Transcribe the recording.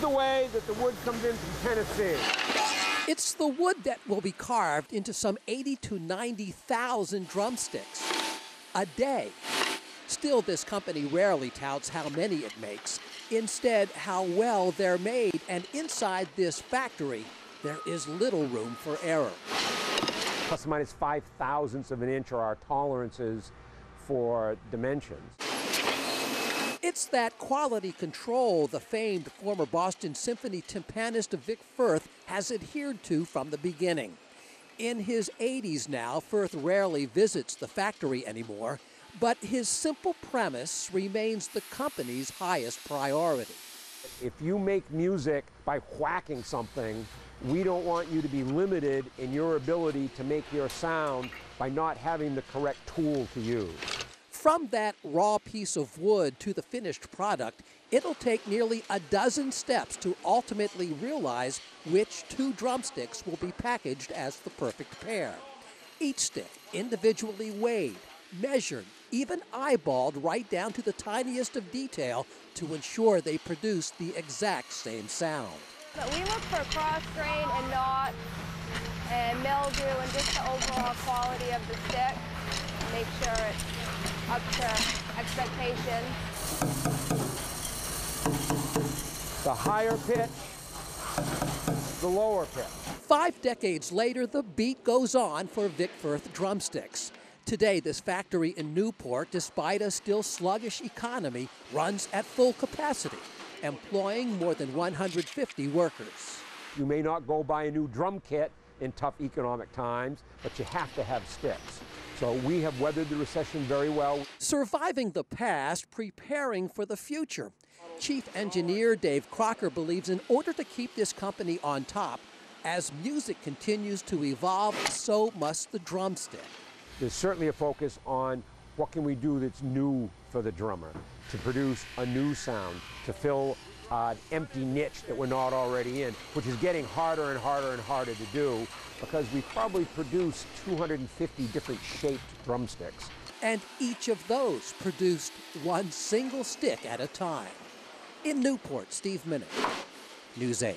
the way that the wood comes in from Tennessee. It's the wood that will be carved into some 80 to 90,000 drumsticks a day. Still, this company rarely touts how many it makes. Instead, how well they're made. And inside this factory, there is little room for error. Plus or minus 5/1000ths of an inch are our tolerances for dimensions. It's that quality control the famed former Boston Symphony timpanist Vic Firth has adhered to from the beginning. In his 80s now, Firth rarely visits the factory anymore, but his simple premise remains the company's highest priority. If you make music by whacking something, we don't want you to be limited in your ability to make your sound by not having the correct tool to use. From that raw piece of wood to the finished product, it'll take nearly a dozen steps to ultimately realize which two drumsticks will be packaged as the perfect pair. Each stick individually weighed, measured, even eyeballed right down to the tiniest of detail to ensure they produce the exact same sound. But we look for cross grain and knot and mildew and just the overall quality of the stick. Make sure it's up to expectations. The higher pitch, the lower pitch. 5 decades later, the beat goes on for Vic Firth drumsticks. Today, this factory in Newport, despite a still sluggish economy, runs at full capacity, employing more than 150 workers. You may not go buy a new drum kit in tough economic times, but you have to have sticks. So we have weathered the recession very well. Surviving the past, preparing for the future. Chief Engineer Dave Crocker believes in order to keep this company on top, as music continues to evolve, so must the drumstick. There's certainly a focus on what can we do that's new for the drummer, to produce a new sound, to fill an empty niche that we're not already in, which is getting harder and harder and harder to do because we probably produce 250 different shaped drumsticks. And each of those produced one single stick at a time. In Newport, Steve Minnick, News 8.